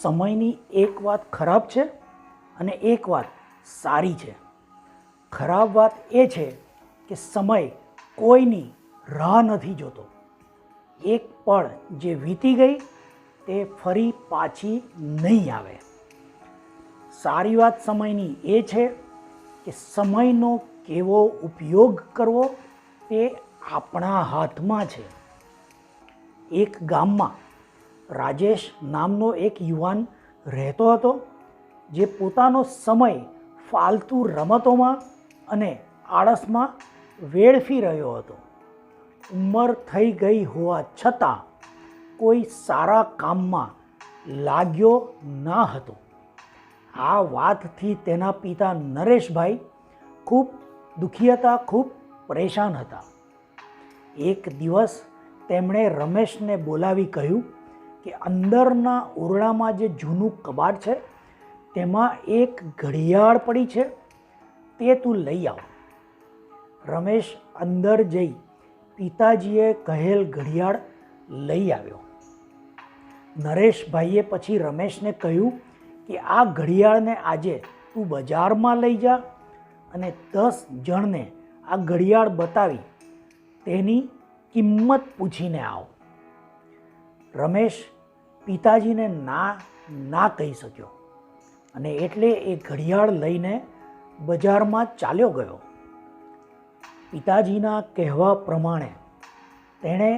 સમયની એક વાત ખરાબ છે અને એક વાત સારી છે. ખરાબ વાત એ છે કે સમય કોઈની રાહ નથી જોતો. એક પળ જે વીતી ગઈ તે ફરી પાછી નહીં આવે. સારી વાત સમયની એ છે કે સમયનો કેવો ઉપયોગ કરવો તે આપણા હાથમાં છે. એક ગામમાં રાજેશ નામનો એક યુવાન રહેતો હતો, જે પોતાનો સમય ફાલતુ રમતોમાં અને આળસમાં વેડફી રહ્યો હતો. ઉંમર થઈ ગઈ હોવા છતાં કોઈ સારા કામમાં લાગ્યો ના હતો. આ વાતથી તેના પિતા નરેશભાઈ ખૂબ દુઃખી હતા, ખૂબ પરેશાન હતા. એક દિવસ તેમણે રમેશને બોલાવી કહ્યું કે અંદરના ઓરડામાં જે જૂનું કબાટ છે તેમાં એક ઘડિયાળ પડી છે, તે તું લઈ આવ. રમેશ અંદર જઈ પિતાજીએ કહેલ ઘડિયાળ લઈ આવ્યો. નરેશભાઈએ પછી રમેશને કહ્યું કે આ ઘડિયાળને આજે તું બજારમાં લઈ જા અને 10 જણને આ ઘડિયાળ બતાવી તેની કિંમત પૂછીને આવ. રમેશ પિતાજીને ના કહી શક્યો અને એટલે એ ઘડિયાળ લઈને બજારમાં ચાલ્યો ગયો. પિતાજીના કહેવા પ્રમાણે તેણે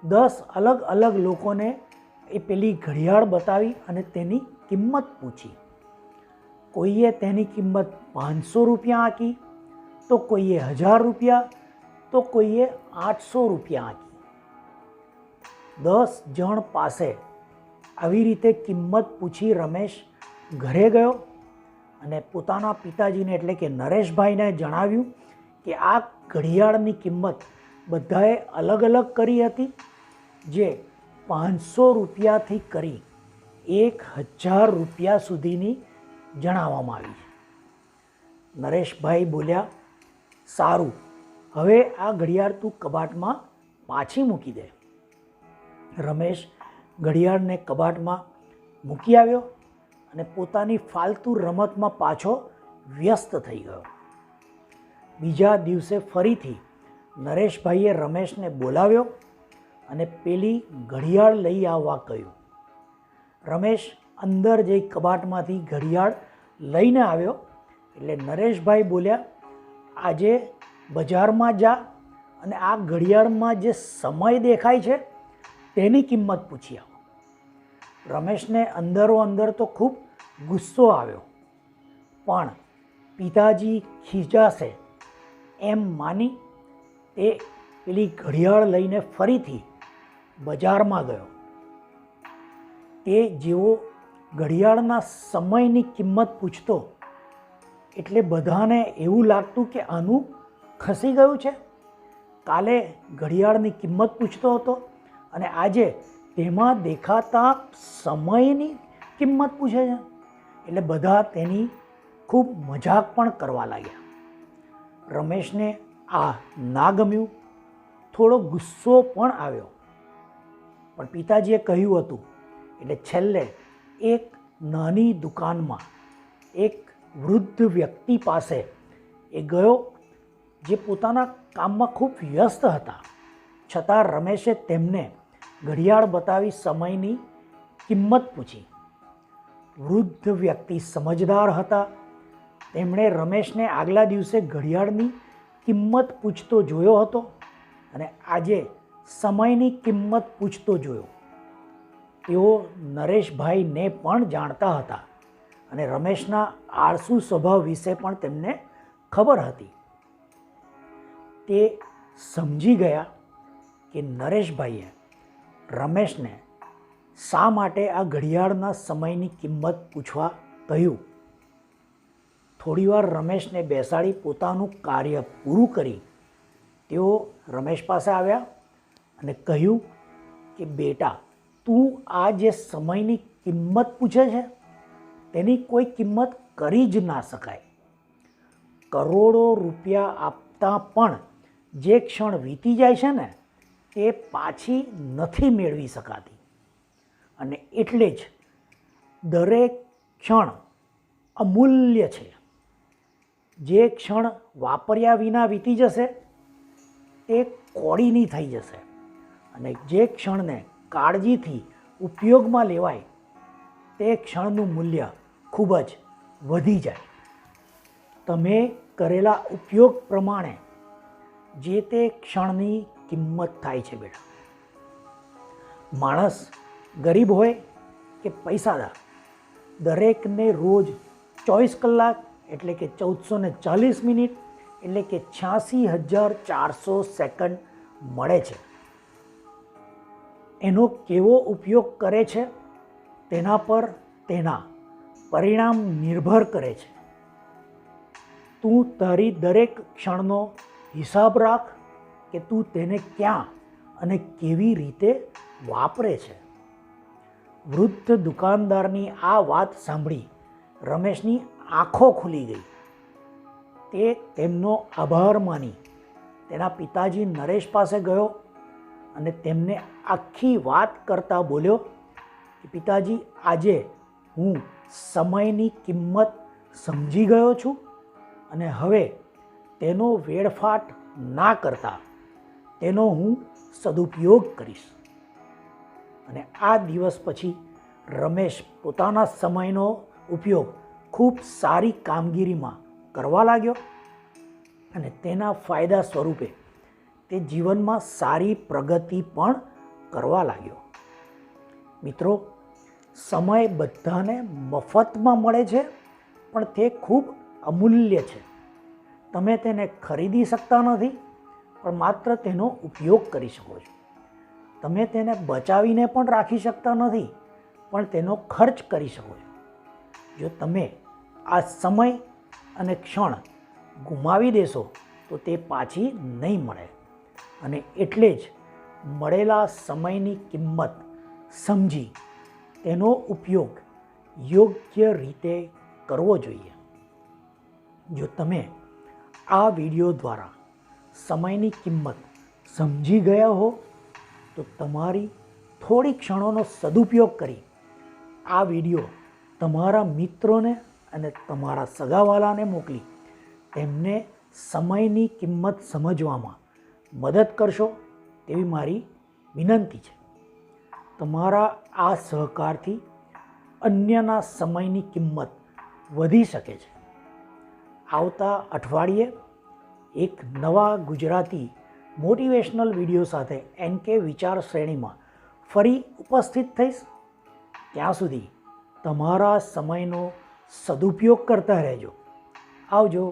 10 અલગ અલગ લોકોને એ પેલી ઘડિયાળ બતાવી અને તેની કિંમત પૂછી. કોઈએ તેની કિંમત 500 રૂપિયા આંકી, તો કોઈએ 1000 રૂપિયા, તો કોઈએ 800 રૂપિયા આંકી. 10 જણ પાસે આવી રીતે કિંમત પૂછી રમેશ ઘરે ગયો અને પોતાના પિતાજીને એટલે કે નરેશભાઈને જણાવ્યું કે આ ઘડિયાળની કિંમત બધાએ અલગ અલગ કરી હતી, જે 500 રૂપિયાથી કરી 1000 રૂપિયા સુધીની જણાવવામાં આવી. નરેશભાઈ બોલ્યા, સારું, હવે આ ઘડિયાળ તું કબાટમાં પાછી મૂકી દે. રમેશ ઘડિયાળને કબાટમાં મૂકી આવ્યો અને પોતાની ફાલતુ રમતમાં પાછો વ્યસ્ત થઈ ગયો. બીજા દિવસે ફરીથી નરેશભાઈએ રમેશને બોલાવ્યો અને પેલી ઘડિયાળ લઈ આવવા કહ્યું. રમેશ અંદર જઈ કબાટમાંથી ઘડિયાળ લઈને આવ્યો એટલે નરેશભાઈ બોલ્યા, આજે બજારમાં જા અને આ ઘડિયાળમાં જે સમય દેખાય છે તેની કિંમત પૂછી આવો. રમેશને અંદરો અંદર તો ખૂબ ગુસ્સો આવ્યો, પણ પિતાજી ખીજાશે એમ માની તે પેલી ઘડિયાળ લઈને ફરીથી બજારમાં ગયો. તે જેવો ઘડિયાળના સમયની કિંમત પૂછતો એટલે બધાને એવું લાગતું કે આનું ખસી ગયું છે. કાલે ઘડિયાળની કિંમત પૂછતો હતો અને આજે તેમાં દેખાતા સમયની કિંમત પૂછે છે, એટલે બધા તેની ખૂબ મજાક પણ કરવા લાગ્યા. રમેશને આ ના ગમ્યું, થોડો ગુસ્સો પણ આવ્યો, પણ પિતાજીએ કહ્યું હતું એટલે છેલ્લે એક નાની દુકાનમાં એક વૃદ્ધ વ્યક્તિ પાસે એ ગયો, જે પોતાના કામમાં ખૂબ વ્યસ્ત હતા. છતાં રમેશે તેમને ઘડિયાળ બતાવી સમયની કિંમત પૂછી. વૃદ્ધ વ્યક્તિ સમજદાર હતા. તેમણે રમેશને આગલા દિવસે ઘડિયાળની કિંમત પૂછતો જોયો હતો અને આજે સમયની કિંમત પૂછતો જોયો. તેઓ નરેશભાઈને પણ જાણતા હતા અને રમેશના આળસુ સ્વભાવ વિશે પણ તેમને ખબર હતી. તે સમજી ગયા કે નરેશભાઈએ રમેશને શા માટે આ ઘડિયાળના સમયની કિંમત પૂછવા કહ્યું. થોડીવાર રમેશને બેસાડી પોતાનું કાર્ય પૂરું કરી તેઓ રમેશ પાસે આવ્યા અને કહ્યું કે બેટા, તું આ જે સમયની કિંમત પૂછે છે તેની કોઈ કિંમત કરી જ ના શકાય. કરોડો રૂપિયા આપતા પણ જે ક્ષણ વીતી જાય છે ને તે પાછી નથી મેળવી શકાતી. અને એટલે જ દરેક ક્ષણ અમૂલ્ય છે. જે ક્ષણ વાપર્યા વિના વીતી જશે તે કોડીની થઈ જશે, અને જે ક્ષણને કાળજીથી ઉપયોગમાં લેવાય તે ક્ષણનું મૂલ્ય ખૂબ જ વધી જાય. તમે કરેલા ઉપયોગ પ્રમાણે જે તે ક્ષણની કિંમત થાય છે બેટા. માણસ ગરીબ હોય કે પૈસાદાર, દરેકને રોજ 24 કલાક એટલે કે 1440 મિનિટ એટલે કે 86,400 સેકન્ડ મળે છે. એનો કેવો ઉપયોગ કરે છે તેના પર તેના પરિણામ નિર્ભર કરે છે. તું તારી દરેક ક્ષણનો હિસાબ રાખ કે તું તેને ક્યાં અને કેવી રીતે વાપરે છે. વૃદ્ધ દુકાનદારની આ વાત સાંભળી રમેશની આંખો ખુલી ગઈ. તે તેમનો આભાર માની તેના પિતાજી નરેશ પાસે ગયો અને તેમને આખી વાત કરતા બોલ્યો કે પિતાજી, આજે હું સમયની કિંમત સમજી ગયો છું અને હવે તેનો વેડફાટ ના કરતા તેનો હું સદુપયોગ કરીશ. અને આ દિવસ પછી રમેશ પોતાના સમયનો ઉપયોગ ખૂબ સારી કામગીરીમાં કરવા લાગ્યો અને તેના ફાયદા સ્વરૂપે તે જીવનમાં સારી પ્રગતિ પણ કરવા લાગ્યો. મિત્રો, સમય બધાને મફતમાં મળે છે, પણ તે ખૂબ અમૂલ્ય છે. તમે તેને ખરીદી શકતા નથી, પણ માત્ર તેનો ઉપયોગ કરી શકો છો. તમે તેને બચાવીને પણ રાખી શકતા નથી, પણ તેનો ખર્ચ કરી શકો છો. જો તમે આ સમય અને ક્ષણ ગુમાવી દેશો તો તે પાછી નહીં મળે. અને એટલે જ મળેલા સમયની કિંમત સમજી તેનો ઉપયોગ યોગ્ય રીતે કરવો જોઈએ. જો તમે આ વિડીયો દ્વારા સમયની કિંમત સમજી ગયા હો તો તમારી થોડી ક્ષણોનો સદુપયોગ કરી આ વિડીયો તમારા મિત્રોને અને તમારા સગાવાલાને મોકલી તેમને સમયની કિંમત સમજવામાં મદદ કરશો તેવી મારી વિનંતી છે. તમારા આ સહકારથી અન્યના સમયની કિંમત વધી શકે છે. આવતા અઠવાડિયે એક નવા ગુજરાતી મોટિવેશનલ વિડીયો સાથે NK વિચાર શ્રેણીમાં ફરી ઉપસ્થિત થઈશ. ત્યાં સુધી તમારા સમયનો સદુપયોગ કરતા રહેજો. આવજો.